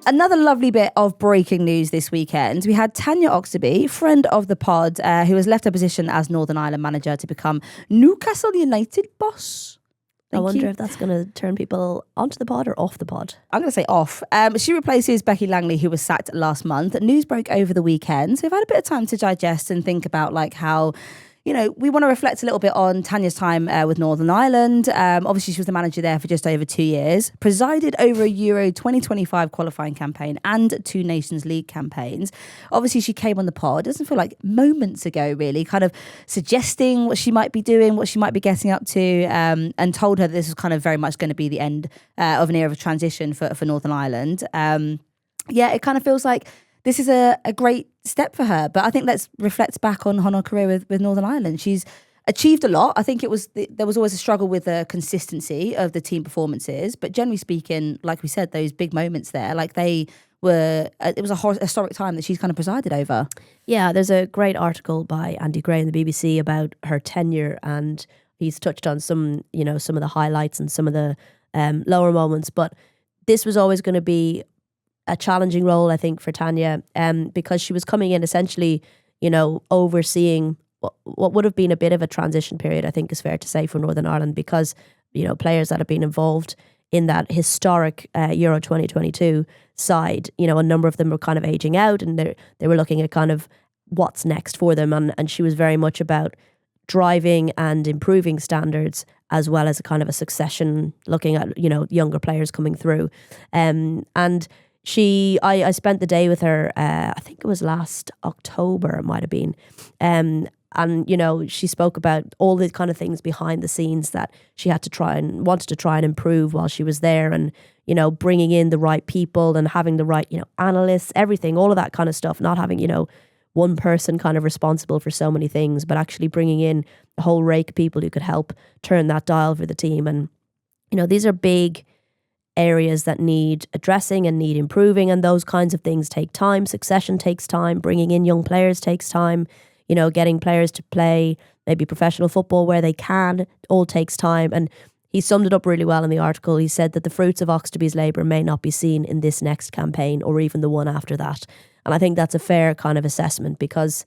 Another lovely bit of breaking news this weekend. We had Tanya Oxtoby, friend of the pod, who has left her position as Northern Ireland manager to become Newcastle United boss. I wonder if that's going to turn people onto the pod or off the pod. I'm going to say off. She replaces Becky Langley, who was sacked last month. News broke over the weekend. So we've had a bit of time to digest and think about like how, you know, we want to reflect a little bit on Tanya's time with Northern Ireland. Obviously, she was the manager there for just over 2 years, presided over a Euro 2025 qualifying campaign and 2 Nations League campaigns. Obviously, she came on the pod, doesn't feel like moments ago, really, kind of suggesting what she might be doing, what she might be getting up to, and told her that this was kind of very much going to be the end of an era of transition for Northern Ireland. It kind of feels like this is a great step for her, but I think let's reflect back on her career with Northern Ireland. She's achieved a lot. I think there was always a struggle with the consistency of the team performances, but generally speaking, like we said, those big moments there, like it was a historic time that she's kind of presided over. Yeah, there's a great article by Andy Gray in the BBC about her tenure, and he's touched on some of the highlights and some of the lower moments, but this was always going to be a challenging role, I think, for Tanya, because she was coming in essentially, overseeing what would have been a bit of a transition period, I think is fair to say, for Northern Ireland, because, players that have been involved in that historic Euro 2022 side, a number of them were kind of aging out, and they were looking at kind of what's next for them. And she was very much about driving and improving standards, as well as a kind of a succession, looking at, younger players coming through. And I spent the day with her, I think it was last October, it might have been. And, she spoke about all the kind of things behind the scenes that she wanted to try and improve while she was there, and, bringing in the right people and having the right, analysts, everything, all of that kind of stuff, not having, one person kind of responsible for so many things, but actually bringing in a whole rake of people who could help turn that dial for the team. And, these are big areas that need addressing and need improving, and those kinds of things take time. Succession takes time. Bringing in young players takes time. Getting players to play maybe professional football where they can, all takes time. And he summed it up really well in the article. He said that the fruits of Oxtoby's labour may not be seen in this next campaign or even the one after that. And I think that's a fair kind of assessment, because,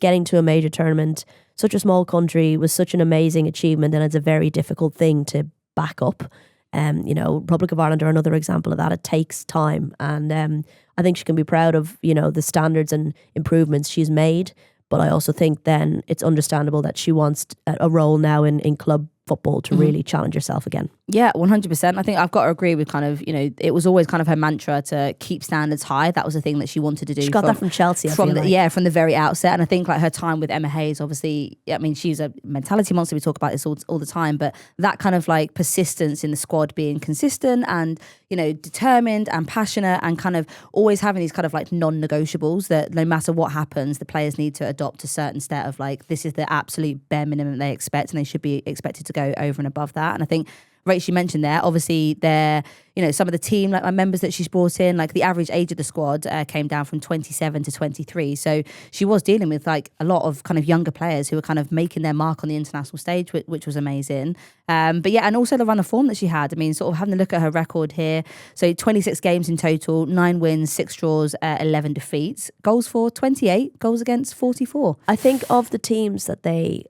getting to a major tournament, such a small country, was such an amazing achievement, and it's a very difficult thing to back up. Republic of Ireland are another example of that. It takes time, and I think she can be proud of the standards and improvements she's made, but I also think then it's understandable that she wants a role now in club football to really challenge herself again. Yeah, 100%. I think I've got to agree with kind of, it was always kind of her mantra to keep standards high. That was the thing that she wanted to do. She got that from Chelsea, from the very outset. And I think like her time with Emma Hayes, obviously, I mean, she's a mentality monster. We talk about this all the time, but that kind of like persistence in the squad, being consistent and, determined and passionate, and kind of always having these kind of like non-negotiables that no matter what happens, the players need to adopt a certain set of like, this is the absolute bare minimum they expect, and they should be expected to go over and above that. And I think Rach, you mentioned there, obviously they're, some of the team, like my members that she's brought in, like the average age of the squad came down from 27 to 23. So she was dealing with like a lot of kind of younger players who were kind of making their mark on the international stage, which was amazing. But yeah, and also the run of form that she had. I mean, sort of having a look at her record here. So 26 games in total, 9 wins, 6 draws, 11 defeats. Goals for 28, goals against 44. I think of the teams that they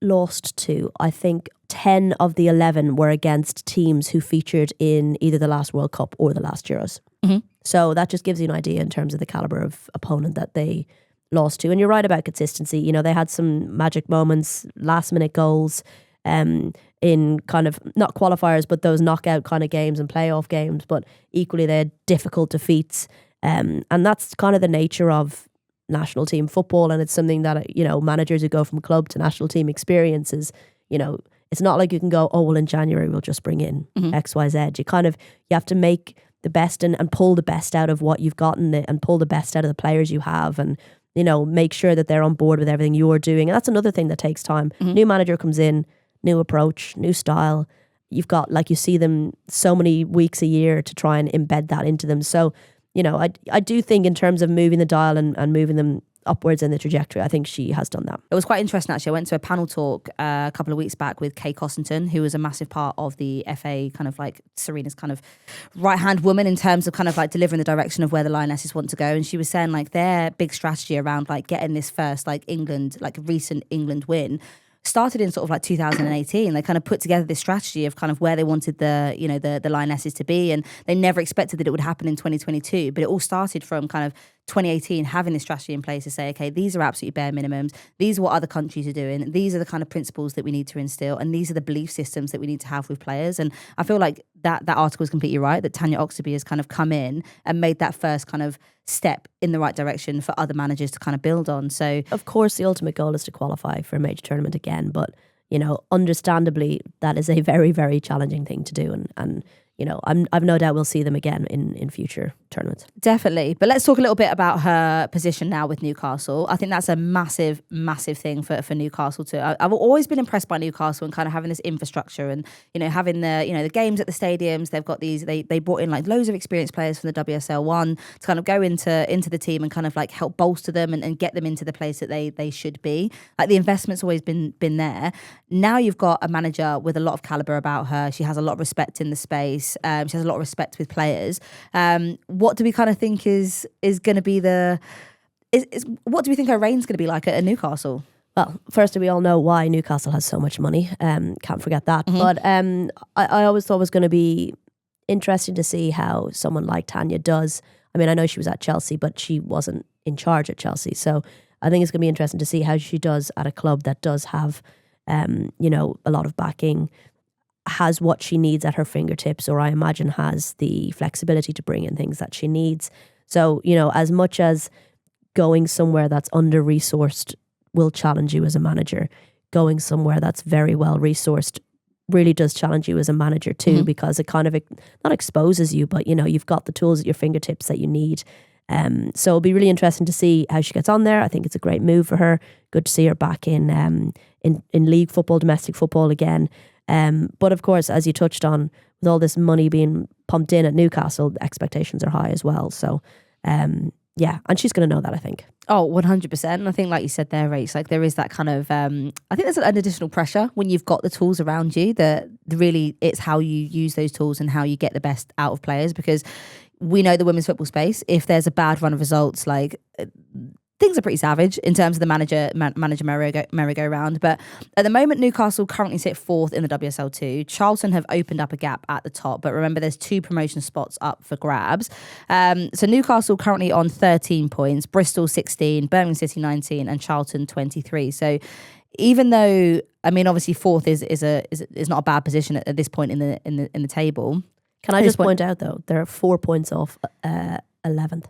lost to, I think 10 of the 11 were against teams who featured in either the last World Cup or the last Euros. Mm-hmm. So that just gives you an idea in terms of the calibre of opponent that they lost to. And you're right about consistency. They had some magic moments, last minute goals in kind of not qualifiers, but those knockout kind of games and playoff games, but equally they had difficult defeats. And that's kind of the nature of national team football, and it's something that managers who go from club to national team experiences. It's not like you can go, oh well, in January we'll just bring in XYZ. You have to make the best and pull the best out of what you've gotten, and pull the best out of the players you have, and make sure that they're on board with everything you're doing. And that's another thing that takes time. New manager comes in, new approach, new style. You've got, like, you see them so many weeks a year to try and embed that into them. So I do think in terms of moving the dial and moving them upwards in the trajectory. I think she has done that. It was quite interesting, actually. I went to a panel talk a couple of weeks back with Kay Cossington, who was a massive part of the FA, kind of like Serena's kind of right-hand woman in terms of kind of like delivering the direction of where the Lionesses want to go. And she was saying like their big strategy around like getting this first like England, like recent England win started in sort of like 2018. They kind of put together this strategy of kind of where they wanted the, you know, the Lionesses to be, and they never expected that it would happen in 2022. But it all started from kind of 2018, having this strategy in place to say, okay, these are absolutely bare minimums. These are what other countries are doing. These are the kind of principles that we need to instill, and these are the belief systems that we need to have with players. And I feel like that article is completely right, that Tanya Oxtoby has kind of come in and made that first kind of step in the right direction for other managers to kind of build on. So of course, the ultimate goal is to qualify for a major tournament again, but you know, understandably, that is a very, very challenging thing to do, and you know, I've no doubt we'll see them again in future tournaments. Definitely. But let's talk a little bit about her position now with Newcastle. I think that's a massive, massive thing for Newcastle too. I've always been impressed by Newcastle and kind of having this infrastructure and, you know, having the, you know, the games at the stadiums. They've got these, they brought in like loads of experienced players from the WSL 1 to kind of go into the team and kind of like help bolster them and get them into the place that they should be. Like the investment's always been there. Now you've got a manager with a lot of caliber about her. She has a lot of respect in the space. She has a lot of respect with players. What do we kind of think is going to be what do we think her reign's going to be like at Newcastle? Well, first, we all know why Newcastle has so much money. Can't forget that. Mm-hmm. But I always thought it was going to be interesting to see how someone like Tanya does. I mean, I know she was at Chelsea, but she wasn't in charge at Chelsea. So I think it's going to be interesting to see how she does at a club that does have, you know, a lot of backing, has what she needs at her fingertips, or I imagine has the flexibility to bring in things that she needs. So, you know, as much as going somewhere that's under-resourced will challenge you as a manager, going somewhere that's very well-resourced really does challenge you as a manager too, mm-hmm. because it kind of, not exposes you, but, you know, you've got the tools at your fingertips that you need. So it'll be really interesting to see how she gets on there. I think it's a great move for her. Good to see her back in league football, domestic football again. But of course, as you touched on, with all this money being pumped in at Newcastle, the expectations are high as well. So, yeah, and she's going to know that, I think. Oh, 100%. And I think, like you said there, Rach, like there is that kind of, I think there's an additional pressure when you've got the tools around you, that really it's how you use those tools and how you get the best out of players, because we know the women's football space, if there's a bad run of results, like things are pretty savage in terms of the manager merry-go-round. But at the moment, Newcastle currently sit 4th in the WSL 2. Charlton have opened up a gap at the top, but remember there's 2 promotion spots up for grabs. So Newcastle currently on 13 points, Bristol 16, Birmingham City 19, and Charlton 23. So even though, I mean, obviously 4th is not a bad position at this point in the table. Can I just point out though, they're 4 points off 11th.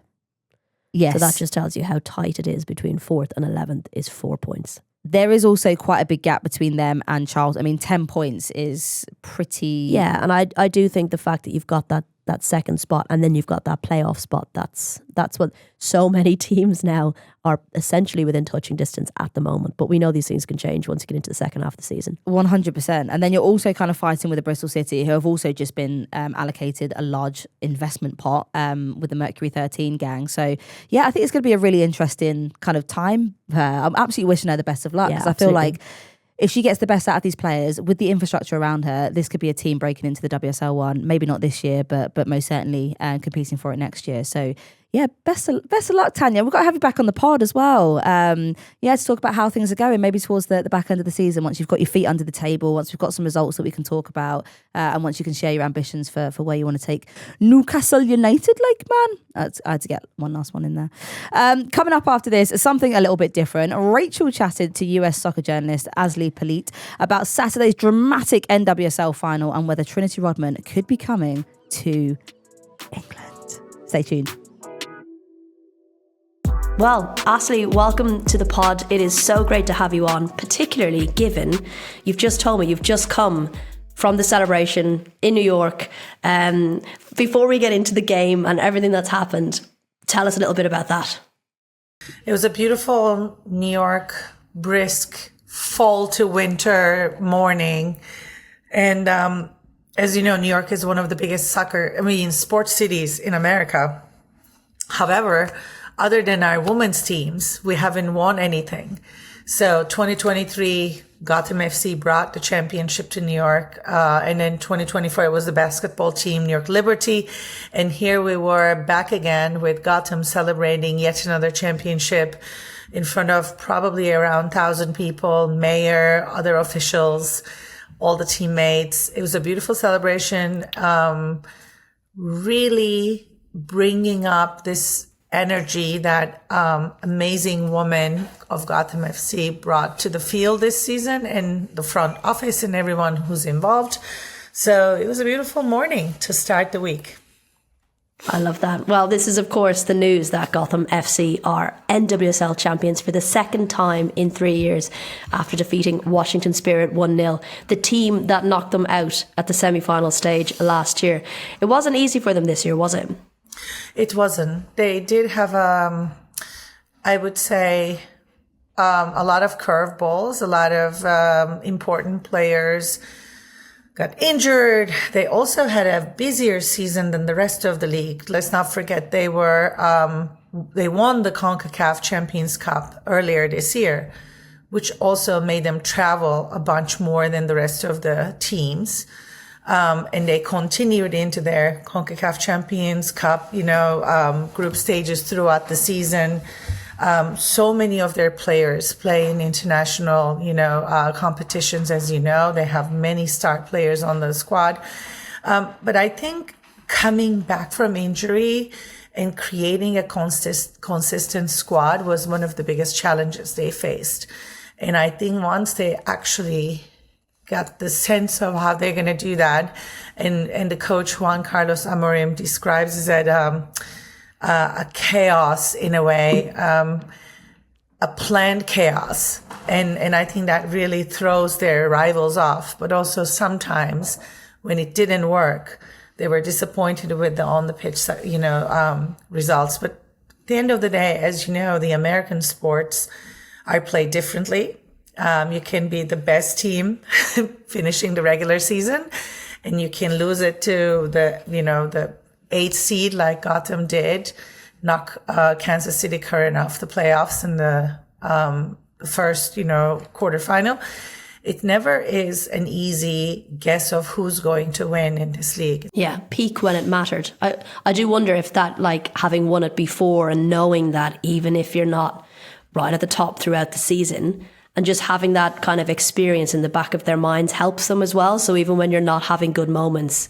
Yes. So that just tells you how tight it is between 4th and 11th is 4 points. There is also quite a big gap between them and Charlton. I mean, 10 points is pretty... Yeah, and I do think the fact that you've got that second spot and then you've got that playoff spot, that's what so many teams now are essentially within touching distance at the moment. But we know these things can change once you get into the second half of the season. 100%. And then you're also kind of fighting with the Bristol City, who have also just been allocated a large investment pot with the Mercury 13 gang. So yeah, I think it's going to be a really interesting kind of time for her. I'm absolutely wishing her the best of luck, because I feel like if she gets the best out of these players with the infrastructure around her, this could be a team breaking into the WSL 1. Maybe not this year, but most certainly competing for it next year. So yeah, best of luck, Tanya. We've got to have you back on the pod as well. To talk about how things are going, maybe towards the back end of the season, once you've got your feet under the table, once we've got some results that we can talk about, and once you can share your ambitions for where you want to take Newcastle United. Like, man, I had to get one last one in there. Coming up after this, something a little bit different. Rachel chatted to US soccer journalist Asli Pelit about Saturday's dramatic NWSL final and whether Trinity Rodman could be coming to England. Stay tuned. Well, Asli, welcome to the pod. It is so great to have you on, particularly given you've just told me you've just come from the celebration in New York. Before we get into the game and everything that's happened, tell us a little bit about that. It was a beautiful New York, brisk fall to winter morning. And as you know, New York is one of the biggest sports cities in America. However, other than our women's teams, we haven't won anything. So 2023, Gotham FC brought the championship to New York. And then 2024, it was the basketball team, New York Liberty. And here we were back again with Gotham celebrating yet another championship in front of probably around 1,000 people, mayor, other officials, all the teammates. It was a beautiful celebration, really bringing up this energy that amazing woman of Gotham FC brought to the field this season, and the front office and everyone who's involved. So it was a beautiful morning to start the week. I love that. Well, this is, of course, the news that Gotham FC are NWSL champions for the second time in 3 years after defeating Washington Spirit 1-0, the team that knocked them out at the semi-final stage last year. It wasn't easy for them this year, was it? It wasn't. They did have, I would say, a lot of curveballs, a lot of important players got injured. They also had a busier season than the rest of the league. Let's not forget they won the CONCACAF Champions Cup earlier this year, which also made them travel a bunch more than the rest of the teams. And they continued into their CONCACAF Champions Cup, group stages throughout the season. So many of their players play in international, competitions, as you know. They have many star players on the squad. But I think coming back from injury and creating a consistent squad was one of the biggest challenges they faced. And I think once they actually got the sense of how they're going to do that, and the coach Juan Carlos Amorim describes it a chaos in a way, a planned chaos. And I think that really throws their rivals off. But also sometimes when it didn't work, they were disappointed with the on the pitch, results. But at the end of the day, as you know, the American sports are played differently. You can be the best team finishing the regular season, and you can lose it to the 8th seed like Gotham did, knock Kansas City Current off the playoffs in the first, quarterfinal. It never is an easy guess of who's going to win in this league. Yeah, peak when it mattered. I do wonder if that, like having won it before and knowing that even if you're not right at the top throughout the season, and just having that kind of experience in the back of their minds helps them as well. So even when you're not having good moments,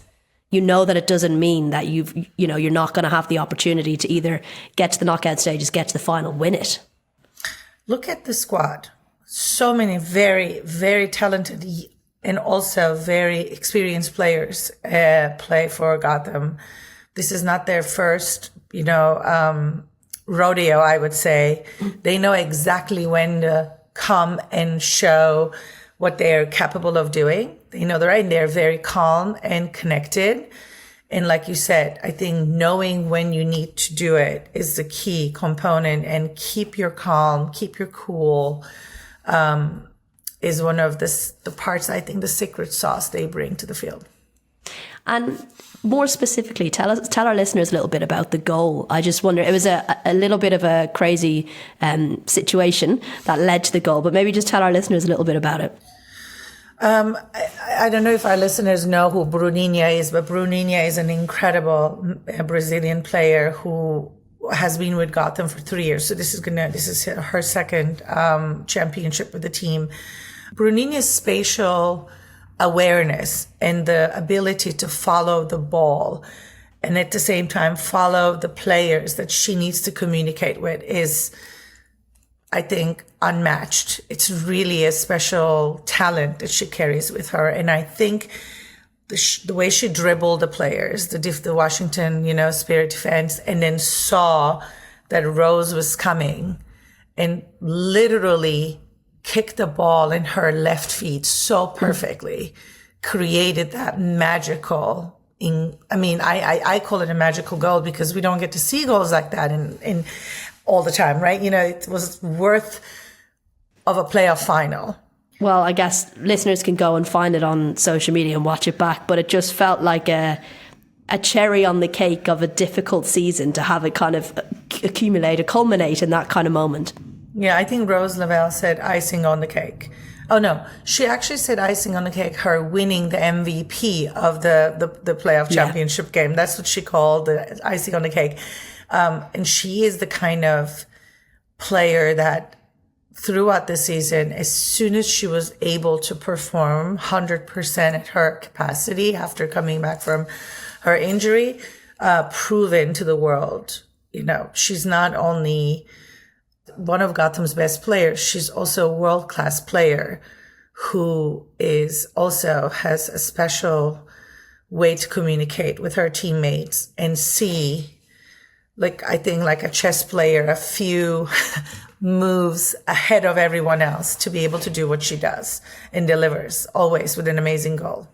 you know that it doesn't mean that you're not going to have the opportunity to either get to the knockout stages, get to the final, win it. Look at the squad. So many very, very talented and also very experienced players play for Gotham. This is not their first, rodeo, I would say. They know exactly when to come and show what they're capable of doing. They know they're very calm and connected. And like you said, I think knowing when you need to do it is the key component, and keep your calm, keep your cool, is one of the parts, I think, the secret sauce they bring to the field. And more specifically, tell our listeners a little bit about the goal. I just wonder, it was a little bit of a crazy situation that led to the goal, but maybe just tell our listeners a little bit about it. I don't know if our listeners know who Bruninha is, but Bruninha is an incredible Brazilian player who has been with Gotham for 3 years. So this is her second championship with the team. Bruninha's spatial awareness and the ability to follow the ball and at the same time follow the players that she needs to communicate with is, I think, unmatched. It's really a special talent that she carries with her. And I think the way she dribbled the players, the Washington, Spirit defense, and then saw that Rose was coming and literally kicked the ball in her left feet so perfectly, created that magical, I call it a magical goal because we don't get to see goals like that in all the time, right? It was worth of a playoff final. Well, I guess listeners can go and find it on social media and watch it back, but it just felt like a cherry on the cake of a difficult season to have it kind of culminate in that kind of moment. Yeah, I think Rose Lavelle said icing on the cake. Oh no, she actually said icing on the cake, her winning the MVP of the playoff championship game. That's what she called the icing on the cake. And she is the kind of player that throughout the season, as soon as she was able to perform 100% at her capacity after coming back from her injury, proven to the world, she's not only one of Gotham's best players, she's also a world-class player who has a special way to communicate with her teammates and see, I think like a chess player, a few moves ahead of everyone else to be able to do what she does and delivers always with an amazing goal.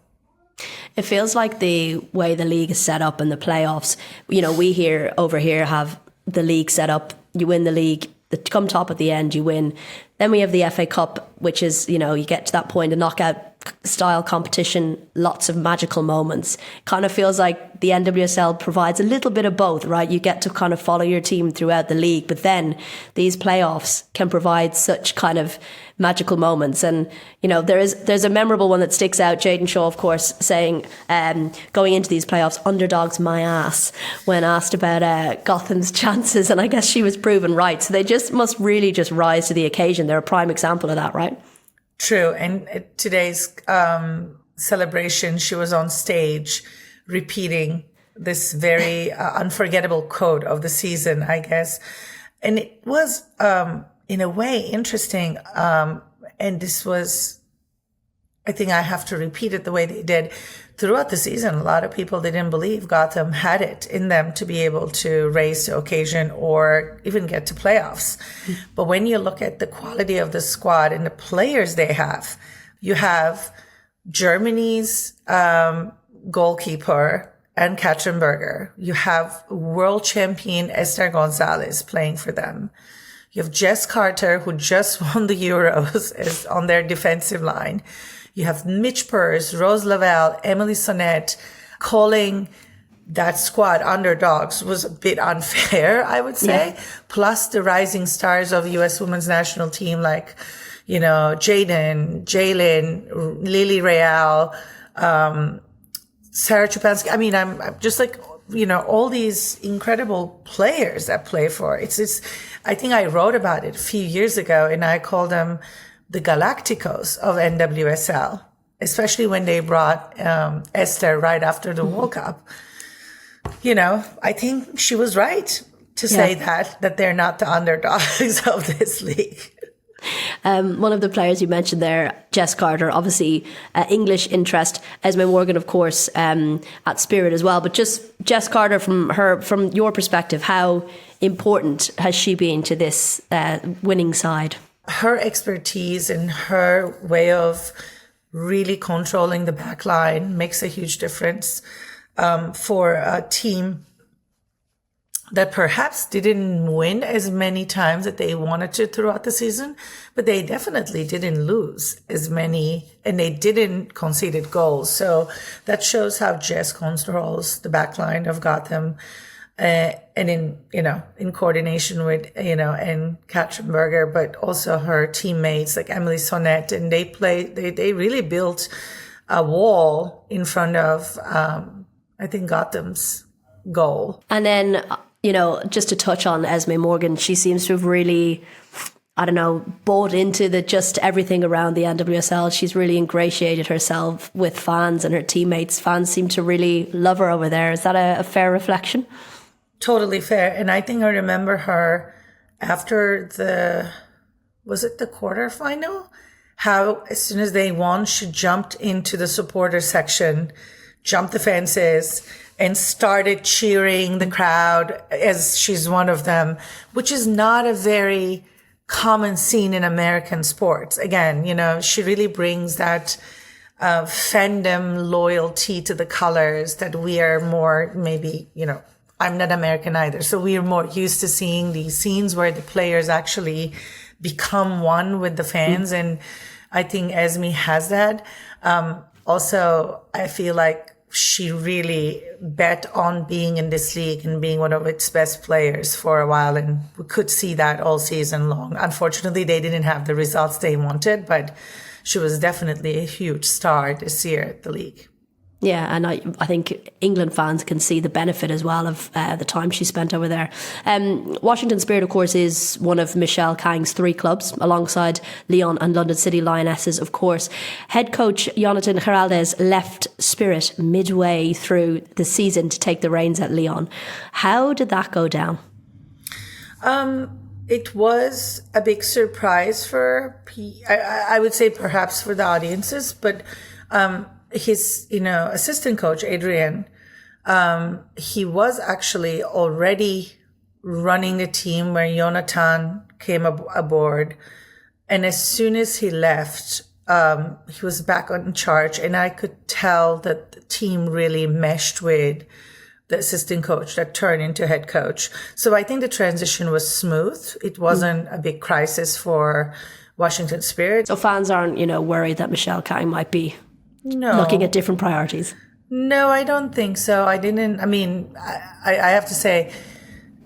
It feels like the way the league is set up in the playoffs, we over here have the league set up, you win the league, come top at the end, you win. Then we have the FA Cup, which is, you get to that point, a knockout style competition, lots of magical moments. Kind of feels like the NWSL provides a little bit of both, right? You get to kind of follow your team throughout the league, but then these playoffs can provide such kind of magical moments. And, there's a memorable one that sticks out. Jayden Shaw, of course, saying, going into these playoffs, underdogs my ass, when asked about Gotham's chances. And I guess she was proven right. So they must really rise to the occasion. They're a prime example of that, right? True. And at today's celebration, she was on stage repeating this very unforgettable quote of the season, I guess. And it was, in a way, interesting. And this was, I think I have to repeat it the way they did. Throughout the season, a lot of people didn't believe Gotham had it in them to be able to raise the occasion or even get to playoffs. But when you look at the quality of the squad and the players they have, you have Germany's goalkeeper and Katzenberger. You have world champion Esther Gonzalez playing for them. You have Jess Carter, who just won the Euros, is on their defensive line. You have Mitch Purse, Rose Lavelle, Emily Sonnet. Calling that squad underdogs was a bit unfair, I would say. Yeah. Plus the rising stars of the U.S. women's national team, like, Jaden, Jalen, Lily Real, Sarah Chupansky. I mean, I'm just like, all these incredible players that play for it. I think I wrote about it a few years ago, and I called them the Galacticos of NWSL, especially when they brought Esther right after the World Cup. I think she was right to say that they're not the underdogs of this league. One of the players you mentioned there, Jess Carter, obviously English interest. Esme Morgan, of course, at Spirit as well. But just Jess Carter, from your perspective, how important has she been to this winning side? Her expertise and her way of really controlling the back line makes a huge difference for a team that perhaps didn't win as many times that they wanted to throughout the season, but they definitely didn't lose as many, and they didn't concede goals. So that shows how Jess controls the back line of Gotham. And in coordination with, and Katzenberger, but also her teammates like Emily Sonnet, and they really built a wall in front of, I think, Gotham's goal. And then, just to touch on Esme Morgan, she seems to have really, bought into just everything around the NWSL. She's really ingratiated herself with fans and her teammates. Fans seem to really love her over there. Is that a fair reflection? Totally fair. And I think I remember her after was it the quarterfinal? How as soon as they won, she jumped into the supporter section, jumped the fences, and started cheering the crowd as she's one of them, which is not a very common scene in American sports. Again, she really brings that fandom loyalty to the colors that we are more maybe, I'm not American either. So we are more used to seeing these scenes where the players actually become one with the fans. And I think Esme has that. Also, I feel like she really bet on being in this league and being one of its best players for a while. And we could see that all season long. Unfortunately, they didn't have the results they wanted, but she was definitely a huge star this year at the league. Yeah, and I think England fans can see the benefit as well of the time she spent over there. Washington Spirit, of course, is one of Michelle Kang's 3 clubs, alongside Lyon and London City Lionesses, of course. Head coach Jonathan Geraldes left Spirit midway through the season to take the reins at Lyon. How did that go down? It was a big surprise for, I would say perhaps for the audiences, but his, assistant coach, Adrian, he was actually already running the team where Jonathan came aboard. And as soon as he left, he was back in charge. And I could tell that the team really meshed with the assistant coach that turned into head coach. So I think the transition was smooth. It wasn't a big crisis for Washington Spirit. So fans aren't, worried that Michelle Kang might be looking at different priorities? No, I don't think so. I have to say,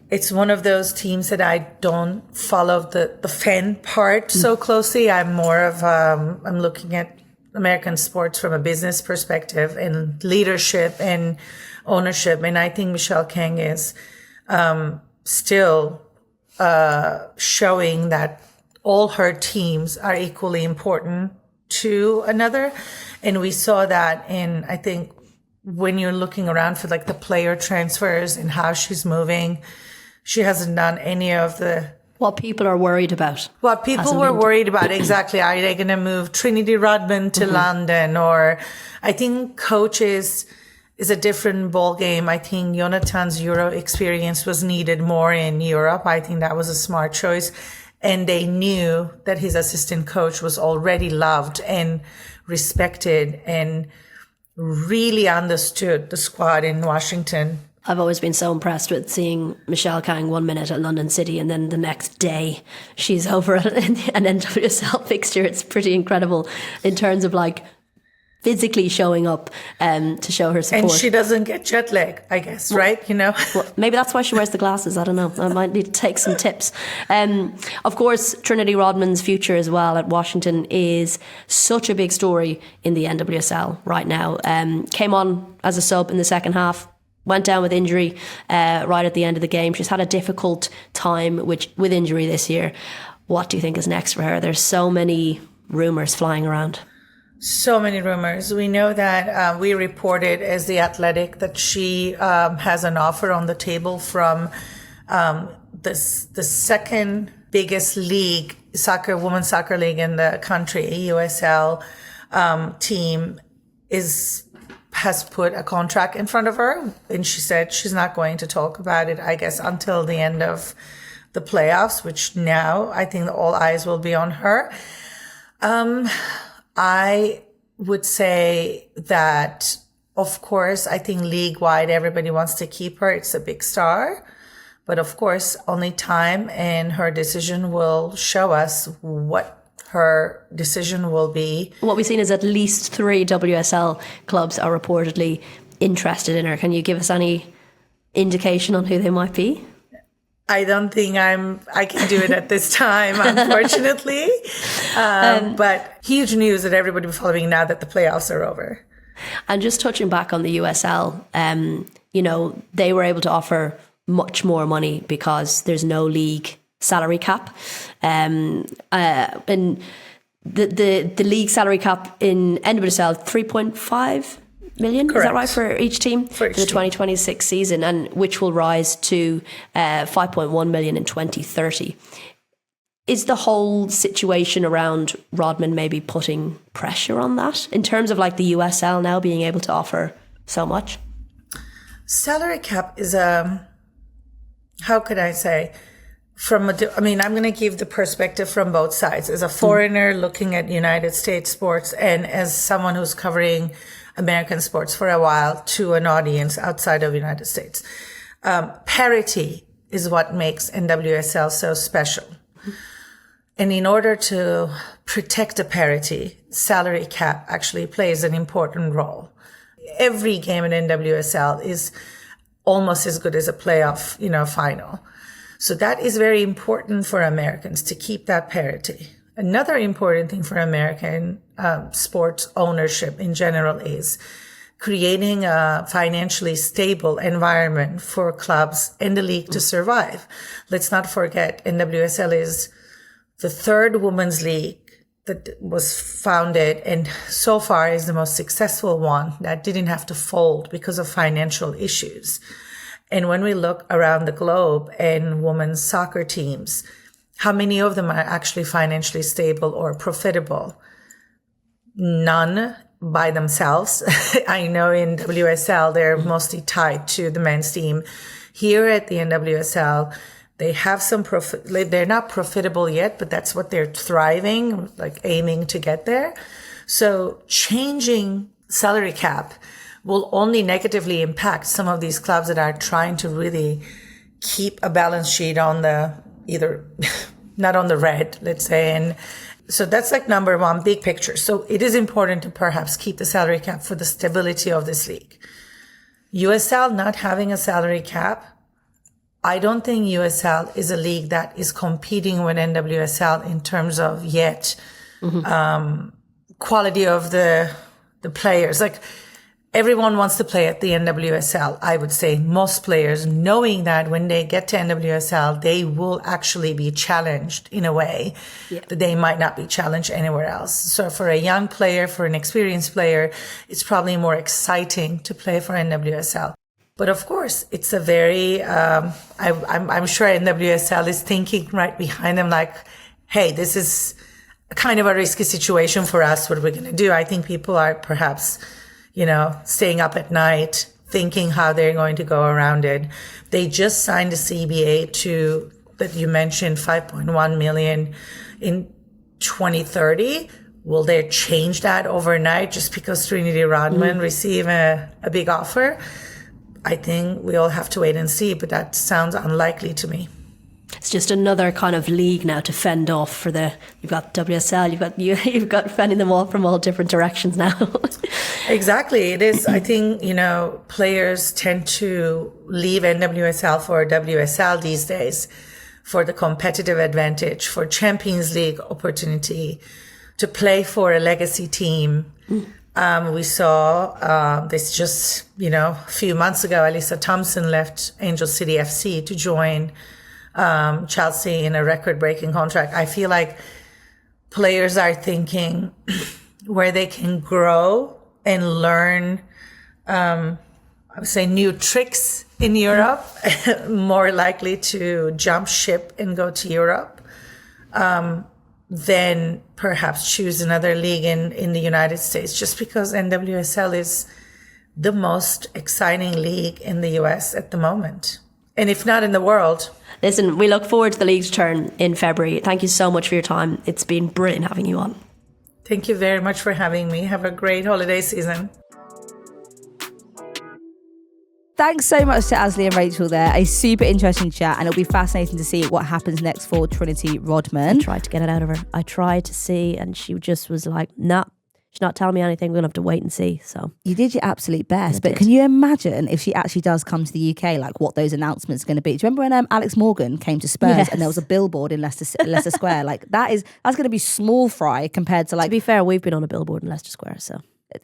it's one of those teams that I don't follow the fan part so closely. I'm more of, I'm looking at American sports from a business perspective and leadership and ownership. And I think Michelle Kang is still showing that all her teams are equally important to another. And we saw that in, I think, when you're looking around for like the player transfers and how she's moving, she hasn't done any of the... What people are worried about. What people were worried about, exactly. Are they going to move Trinity Rodman to London? Or I think coaches is a different ball game. I think Jonathan's Euro experience was needed more in Europe. I think that was a smart choice. And they knew that his assistant coach was already loved and respected and really understood the squad in Washington. I've always been so impressed with seeing Michelle Kang 1 minute at London City and then the next day she's over an NWSL fixture. It's pretty incredible in terms of like physically showing up to show her support. And she doesn't get jet lag, I guess, right? Well, maybe that's why she wears the glasses. I don't know. I might need to take some tips. Of course, Trinity Rodman's future as well at Washington is such a big story in the NWSL right now. Came on as a sub in the second half, went down with injury right at the end of the game. She's had a difficult time with injury this year. What do you think is next for her? There's so many rumours flying around. So many rumors. We know that we reported as The Athletic that she has an offer on the table from the second biggest league, women's soccer league in the country, USL team, has put a contract in front of her. And she said she's not going to talk about it, I guess, until the end of the playoffs, which now I think all eyes will be on her. I would say that, of course, I think league-wide, everybody wants to keep her. It's a big star. But of course, only time and her decision will show us what her decision will be. What we've seen is at least 3 WSL clubs are reportedly interested in her. Can you give us any indication on who they might be? I don't think I can do it at this time, unfortunately. But huge news that everybody will be following now that the playoffs are over. And just touching back on the USL, they were able to offer much more money because there's no league salary cap. And the league salary cap in NWSL, 3.5 million. Correct. Is that right for each team for the 2026 season, and which will rise to 5.1 million in 2030. Is the whole situation around Rodman maybe putting pressure on that in terms of like the USL now being able to offer so much? Salary cap is how could I say? I'm going to give the perspective from both sides as a foreigner looking at United States sports and as someone who's covering American sports for a while to an audience outside of the United States. Parity is what makes NWSL so special. And in order to protect the parity, salary cap actually plays an important role. every game in NWSL is almost as good as a playoff, final. So that is very important for Americans to keep that parity. Another important thing for American sports ownership in general is creating a financially stable environment for clubs and the league to survive. Let's not forget, NWSL is the third women's league that was founded and so far is the most successful one that didn't have to fold because of financial issues. And when we look around the globe and women's soccer teams, how many of them are actually financially stable or profitable? None by themselves. I know in WSL, they're mostly tied to the men's team. Here at the NWSL, they have some profit. They're not profitable yet, but that's what they're thriving, like aiming to get there. So changing salary cap will only negatively impact some of these clubs that are trying to really keep a balance sheet on the either not on the red, let's say. And so that's like number one, big picture. So it is important to perhaps keep the salary cap for the stability of this league. USL not having a salary cap, I don't think USL is a league that is competing with NWSL in terms of yet quality of the players. Like everyone wants to play at the NWSL. I would say most players knowing that when they get to NWSL, they will actually be challenged in a way that they might not be challenged anywhere else. So for a young player, for an experienced player, it's probably more exciting to play for NWSL. But of course, it's a very, I'm sure NWSL is thinking right behind them like, hey, this is kind of a risky situation for us. What are we going to do? I think people are perhaps, staying up at night, thinking how they're going to go around it. They just signed a CBA that you mentioned, 5.1 million in 2030. Will they change that overnight just because Trinity Rodman receive a big offer? I think we all have to wait and see, but that sounds unlikely to me. It's just another kind of league now to fend off you've got WSL, you've got fending them off from all different directions now. Exactly. It is. I think, players tend to leave NWSL for WSL these days for the competitive advantage, for Champions League opportunity, to play for a legacy team. We saw this just, a few months ago, Alyssa Thompson left Angel City FC to join Chelsea in a record-breaking contract. I feel like players are thinking where they can grow and learn, I would say, new tricks in Europe, more likely to jump ship and go to Europe. Then perhaps choose another league in the United States, just because NWSL is the most exciting league in the US at the moment. And if not in the world. Listen, we look forward to the league's turn in February. Thank you so much for your time. It's been brilliant having you on. Thank you very much for having me. Have a great holiday season. Thanks so much to Asli and Rachel there. A super interesting chat, and it'll be fascinating to see what happens next for Trinity Rodman. I tried to get it out of her. I tried to see, and she just was like, nah, she's not telling me anything. We're going to have to wait and see. So you did your absolute best, but can you imagine if she actually does come to the UK, like what those announcements are going to be? Do you remember when Alex Morgan came to Spurs and there was a billboard in Leicester Square? Like that's going to be small fry compared to like. To be fair, we've been on a billboard in Leicester Square, so.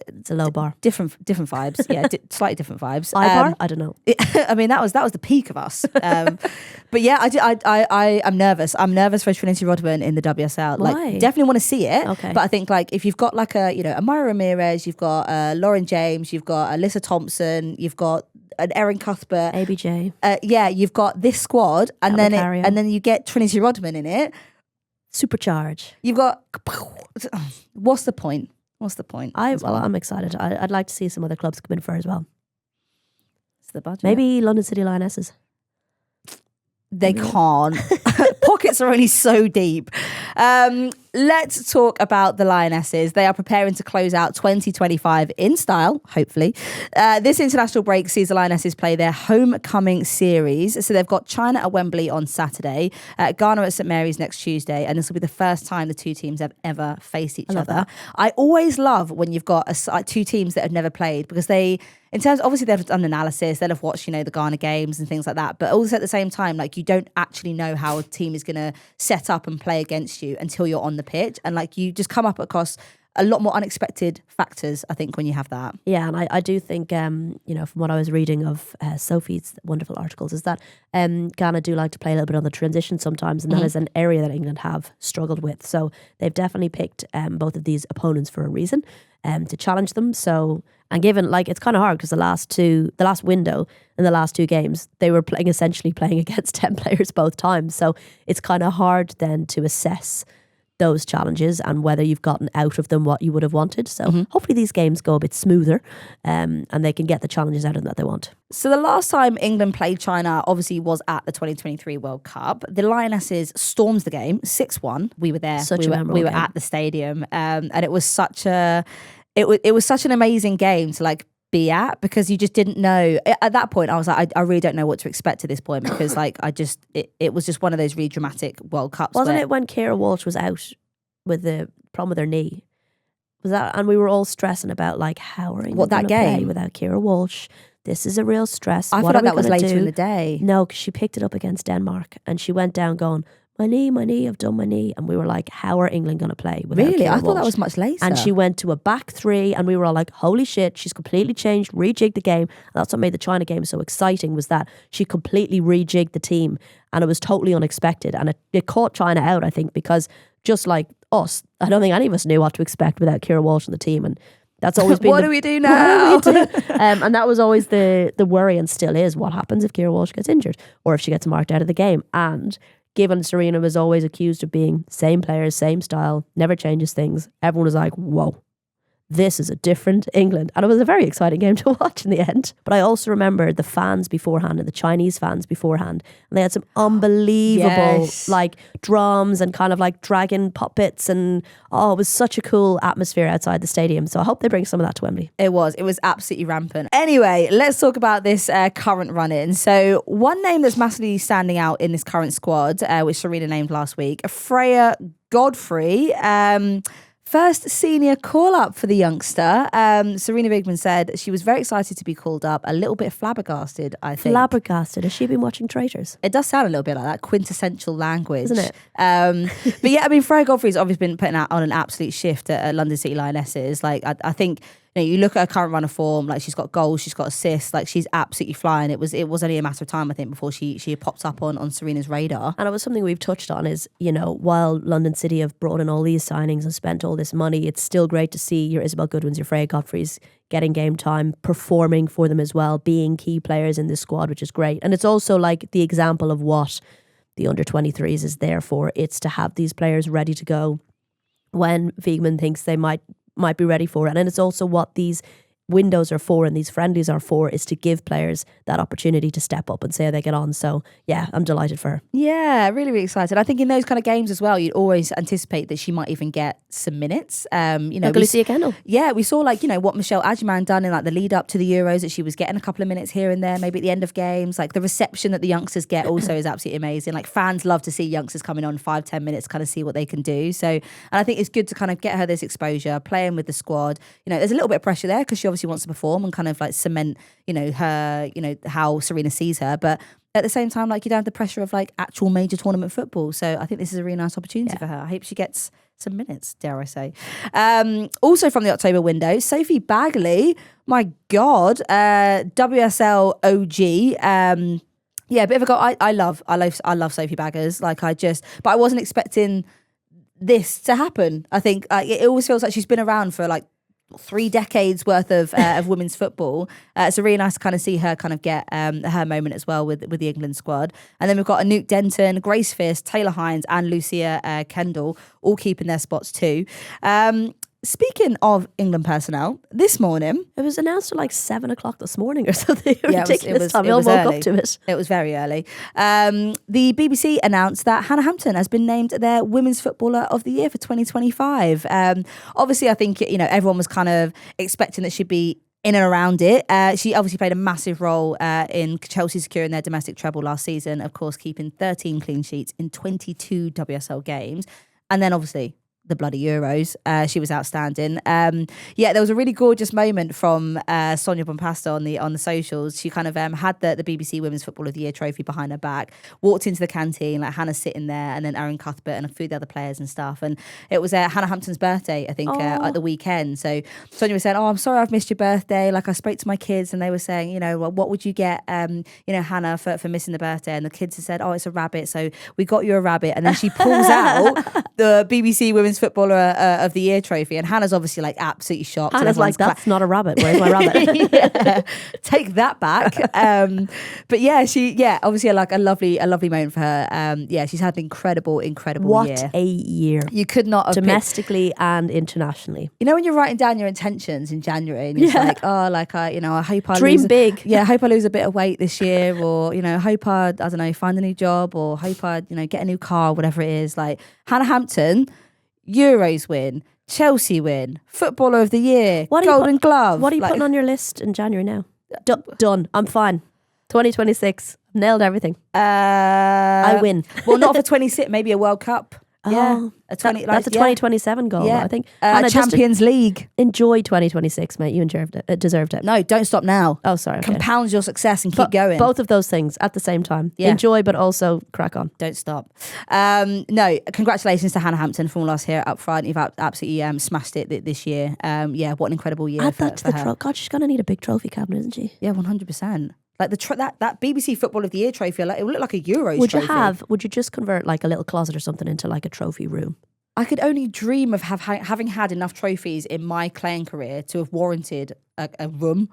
It's a low bar. Different vibes. Yeah, slightly different vibes. Bar? I don't know. I mean, that was the peak of us. But yeah, I'm nervous. I'm nervous for Trinity Rodman in the WSL. Why? Like, definitely want to see it. Okay. But I think like if you've got like a Myra Ramirez, you've got Lauren James, you've got Alyssa Thompson, you've got an Erin Cuthbert, ABJ. You've got this squad, and then you get Trinity Rodman in it. Supercharge. You've got. What's the point? What's the point? I'm excited. I'd like to see some other clubs come in for her as well. It's the budget. Maybe London City Lionesses. They can't. Pockets are only so deep. let's talk about the Lionesses. They are preparing to close out 2025 in style, hopefully. This international break sees the Lionesses play their Homecoming Series. So they've got China at Wembley on Saturday, Ghana at St Mary's next Tuesday, and this will be the first time the two teams have ever faced each other. That. I always love when you've got two teams that have never played, because they, in terms, obviously they've done analysis, they'll have watched, the Ghana games and things like that, but also at the same time, like, you don't actually know how a team is going to set up and play against you until you're on the pitch, and like, you just come up across a lot more unexpected factors, I think, when you have that. Yeah, and I do think, from what I was reading of Sophie's wonderful articles, is that Ghana do like to play a little bit on the transition sometimes, and that is an area that England have struggled with. So they've definitely picked both of these opponents for a reason, to challenge them. So, and given, like, it's kind of hard because the last window in the last two games, they were essentially playing against 10 players both times. So it's kind of hard then to assess those challenges and whether you've gotten out of them what you would have wanted. So hopefully these games go a bit smoother, and they can get the challenges out of them that they want. So the last time England played China obviously was at the 2023 World Cup. The Lionesses stormed the game 6-1. We were there. We were at the stadium, and it was such an amazing game to like be at, because you just didn't know at that point. I was like, I really don't know what to expect at this point, because like it was just one of those really dramatic World Cups. Wasn't it when Keira Walsh was out with the problem with her knee? Was that, and we were all stressing about like how are England that play game without Keira Walsh? This is a real stress. I what thought that was gonna later do? in the day. No, because she picked it up against Denmark and she went down going, my knee, I've done my knee. And we were like, how are England going to play without Really? Keira I thought Walsh? that was much later. And she went to a back three and we were all like, holy shit, she's completely changed, rejigged the game. And that's what made the China game so exciting, was that she completely rejigged the team, and it was totally unexpected. And it caught China out, I think, because just like us, I don't think any of us knew what to expect without Keira Walsh on the team. And that's always been what do we do now? What do we do? And that was always the worry, and still is, what happens if Keira Walsh gets injured or if she gets marked out of the game. And given Serena was always accused of being same players, same style, never changes things, everyone was like, whoa, this is a different England. And it was a very exciting game to watch in the end. But I also remember the fans beforehand, and the Chinese fans beforehand, and they had some unbelievable like drums and kind of like dragon puppets, and it was such a cool atmosphere outside the stadium. So I hope they bring some of that to Wembley. It was absolutely rampant. Anyway, let's talk about this current run-in. So one name that's massively standing out in this current squad, which Serena named last week, Freya Godfrey, first senior call-up for the youngster. Serena Bigman said she was very excited to be called up, a little bit flabbergasted, I think. Flabbergasted? Has she been watching Traitors? It does sound a little bit like that, quintessential language. Isn't it? But yeah, I mean, Freya Godfrey's obviously been putting out on an absolute shift at London City Lionesses. Like, I think, you look at her current run of form, like she's got goals, she's got assists, like she's absolutely flying. It was only a matter of time, I think, before she popped up on Serena's radar. And it was something we've touched on is, while London City have brought in all these signings and spent all this money, it's still great to see your Isabel Goodwins, your Freya Godfreys getting game time, performing for them as well, being key players in this squad, which is great. And it's also like the example of what the under-23s is there for. It's to have these players ready to go when Wiegman thinks they might be ready for it. And it's also what these windows are for and these friendlies are for, is to give players that opportunity to step up and see how they get on. So yeah, I'm delighted for her. Yeah, really, really excited. I think in those kind of games as well, you'd always anticipate that she might even get some minutes. Lucia Kendall. Yeah, we saw what Michelle Adjeman done in like the lead up to the Euros, that she was getting a couple of minutes here and there, maybe at the end of games. Like the reception that the youngsters get also is absolutely amazing. Like fans love to see youngsters coming on 5-10 minutes, kind of see what they can do. So, and I think it's good to kind of get her this exposure, playing with the squad. There's a little bit of pressure there because she obviously wants to perform and kind of like cement, her, how Serena sees her. But at the same time, like, you don't have the pressure of like actual major tournament football. So I think this is a really nice opportunity for her. I hope she gets some minutes, dare I say. Also from the October window, Sophie Bagley, my God, WSL OG. Yeah, a bit of a go. I love Sophie Baggers. But I wasn't expecting this to happen. I think it always feels like she's been around for like 3 decades worth of women's football. It's really nice to kind of see her kind of get her moment as well with the England squad. And then we've got Anouk Denton, Grace Fierce, Taylor Hines and Lucia Kendall all keeping their spots too. speaking of England personnel, this morning... It was announced at like 7 o'clock this morning or something. Yeah, Ridiculous time. We all woke up to it. It was very early. The BBC announced that Hannah Hampton has been named their Women's Footballer of the Year for 2025. Obviously, I think, everyone was kind of expecting that she'd be in and around it. She obviously played a massive role in Chelsea securing their domestic treble last season, of course, keeping 13 clean sheets in 22 WSL games. And then obviously the bloody Euros. She was outstanding. There was a really gorgeous moment from Sonia Bompasta on the socials. She kind of had the BBC Women's Football of the Year trophy behind her back, walked into the canteen, like Hannah sitting there, and then Erin Cuthbert and a few of the other players and stuff. And it was Hannah Hampton's birthday, I think, at the weekend. So Sonia was saying, I'm sorry I've missed your birthday. Like, I spoke to my kids and they were saying, well, what would you get, Hannah, for missing the birthday? And the kids had said, it's a rabbit. So we got you a rabbit. And then she pulls out the BBC Women's Footballer of the Year trophy, and Hannah's obviously like absolutely shocked. Hannah's like, that's not a rabbit. Where's my rabbit? Yeah, take that back. But obviously like a lovely moment for her. She's had an incredible year. What a year! You could not have domestically and internationally. When you're writing down your intentions in January, and you're like, I hope I dream big. I hope I lose a bit of weight this year, or hope I don't know, find a new job, or hope I get a new car, whatever it is. Like Hannah Hampton. Euros win, Chelsea win, Footballer of the Year, Golden Glove. What are you putting on your list in January now? Done. I'm fine. 2026. Nailed everything. I win. Well, not for 26. Maybe a World Cup. Yeah, that's a 2027 goal. I think. Champions League. Enjoy 2026, mate. You deserved it. No, don't stop now. Oh, sorry. Okay. Compound your success and keep going. Both of those things at the same time. Yeah. Enjoy, but also crack on. Don't stop. No, congratulations to Hannah Hampton from all us here at Upfront. You've absolutely smashed it this year. What an incredible year. Add that to the God, she's gonna need a big trophy cabinet, isn't she? Yeah, 100%. Like that BBC Football of the Year trophy, like it would look like a Euros trophy. Would you just convert like a little closet or something into like a trophy room? I could only dream of having had enough trophies in my playing career to have warranted a room.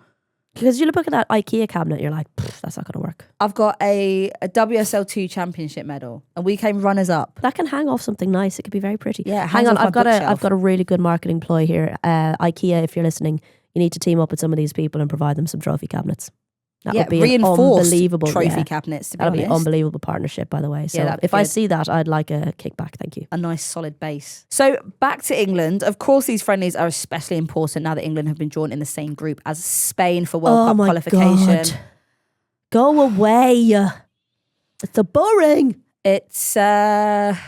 Because you look at that IKEA cabinet, you're like, that's not going to work. I've got a WSL 2 championship medal, and we came runners up. That can hang off something nice. It could be very pretty. Yeah, hang on. I've got a really good marketing ploy here. IKEA, if you're listening, you need to team up with some of these people and provide them some trophy cabinets. That would be reinforced an unbelievable trophy cabinets. To be honest. Be unbelievable partnership, by the way. So if I see that, I'd like a kickback. Thank you. A nice solid base. So back to England. Of course, these friendlies are especially important now that England have been drawn in the same group as Spain for World Cup qualification. God. Go away. It's so boring. It's the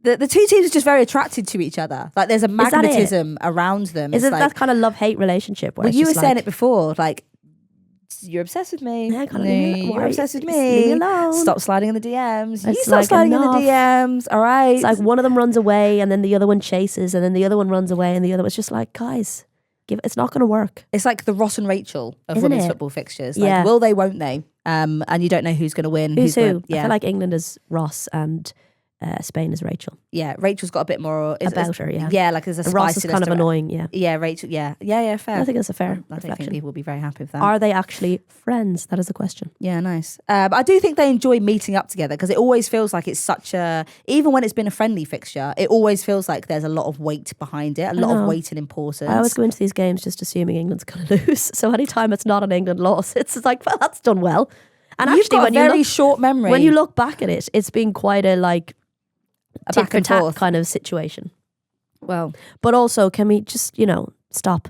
two teams are just very attracted to each other. Like there's a magnetism around them. Is it that kind of love-hate relationship? Well, you were saying it before, like. You're obsessed with me. Yeah, you're obsessed with me. Leave me alone. Stop sliding in the DMs. You stop sliding in the DMs. All right. It's like one of them runs away and then the other one chases and then the other one runs away and the other. It's just like, guys, it's not going to work. It's like the Ross and Rachel of women's football fixtures. Like, yeah. Will they, won't they? And you don't know who's going to win. Who's who? I feel like England is Ross and Spain is Rachel. Yeah, Rachel's got a bit more about her. Yeah, yeah, like there's a Ross is kind of annoying. Yeah, Rachel. Yeah, fair. I think that's a fair. I think people will be very happy with that. Are they actually friends? That is the question. Yeah, nice. I do think they enjoy meeting up together because it always feels like it's such a. Even when it's been a friendly fixture, it always feels like there's a lot of weight behind it, a lot of weight and importance. I always go into these games just assuming England's going to lose. So anytime it's not an England loss, it's like, well, that's done well. And you've actually, got a very short memory. When you look back at it, it's been quite a like. A back and forth kind of situation. Well, but also, can we just, stop?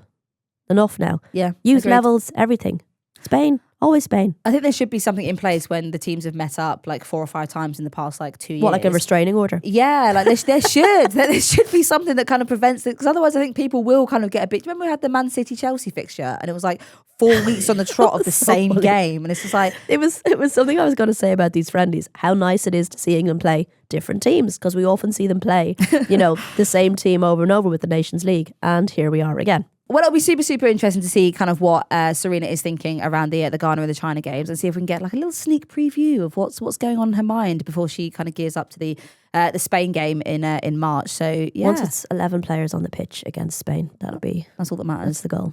Enough now. Yeah. Youth levels, everything. Spain, always Spain. I think there should be something in place when the teams have met up like 4 or 5 times in the past 2 years. What, like a restraining order? Yeah, like there should. There should be something that kind of prevents it. Because otherwise I think people will kind of get a bit. Remember we had the Man City Chelsea fixture and it was like 4 weeks on the trot of the same game. And it's just like... It was something I was going to say about these friendlies. How nice it is to see England play different teams. Because we often see them play, the same team over and over with the Nations League. And here we are again. Well, it'll be super, super interesting to see kind of what Serena is thinking around the Ghana and the China games and see if we can get like a little sneak preview of what's going on in her mind before she kind of gears up to the Spain game in March. So, yeah. Once it's 11 players on the pitch against Spain, that's all that matters. That's the goal.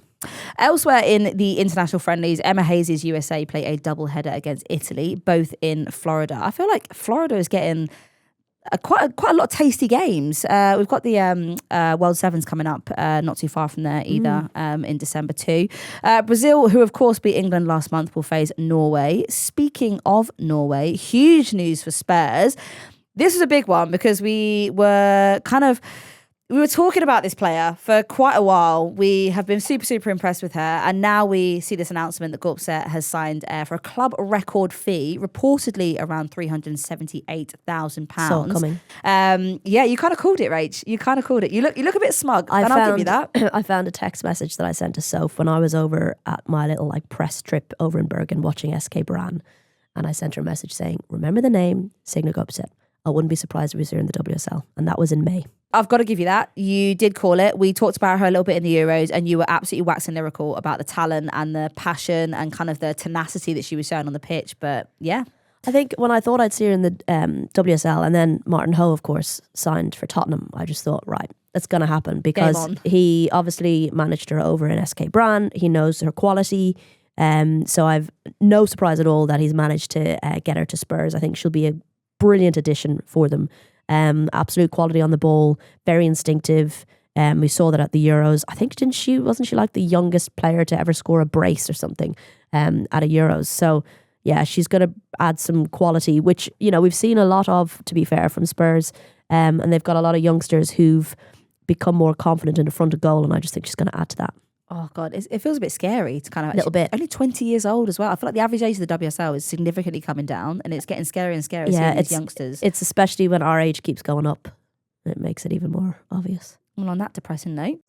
Elsewhere in the international friendlies, Emma Hayes' USA play a double header against Italy, both in Florida. I feel like Florida is getting quite a lot of tasty games. We've got the World Sevens coming up, not too far from there either, in December too. Brazil, who of course beat England last month, will face Norway. Speaking of Norway, huge news for Spurs. This was a big one because we were talking about this player for quite a while. We have been super, super impressed with her. And now we see this announcement that Gorpset has signed for a club record fee, reportedly around £378,000. So coming. Yeah, you kind of called it, Rach. You kind of called it. You look a bit smug, and I'll give you that. I found a text message that I sent to Soph when I was over at my little press trip over in Bergen watching SK Brann. And I sent her a message saying, remember the name, Signa Gorpset. I wouldn't be surprised if we see her in the WSL. And that was in May. I've got to give you that. You did call it. We talked about her a little bit in the Euros and you were absolutely waxing lyrical about the talent and the passion and kind of the tenacity that she was showing on the pitch. But yeah. I think when I thought I'd see her in the WSL and then Martin Ho, of course, signed for Tottenham, I just thought, right, it's going to happen because he obviously managed her over in SK Brann. He knows her quality. So I've no surprise at all that he's managed to get her to Spurs. I think she'll be a brilliant addition for them. Absolute quality on the ball, very instinctive. We saw that at the Euros. I think wasn't she like the youngest player to ever score a brace or something at a Euros? So yeah, she's going to add some quality, which we've seen a lot of, to be fair, from Spurs. And they've got a lot of youngsters who've become more confident in the front of goal, and I just think she's going to add to that. Oh God, it feels a bit scary to kind of... A little bit. Only 20 years old as well. I feel like the average age of the WSL is significantly coming down and it's getting scarier and scarier seeing these youngsters. It's especially when our age keeps going up. It makes it even more obvious. Well, on that depressing note...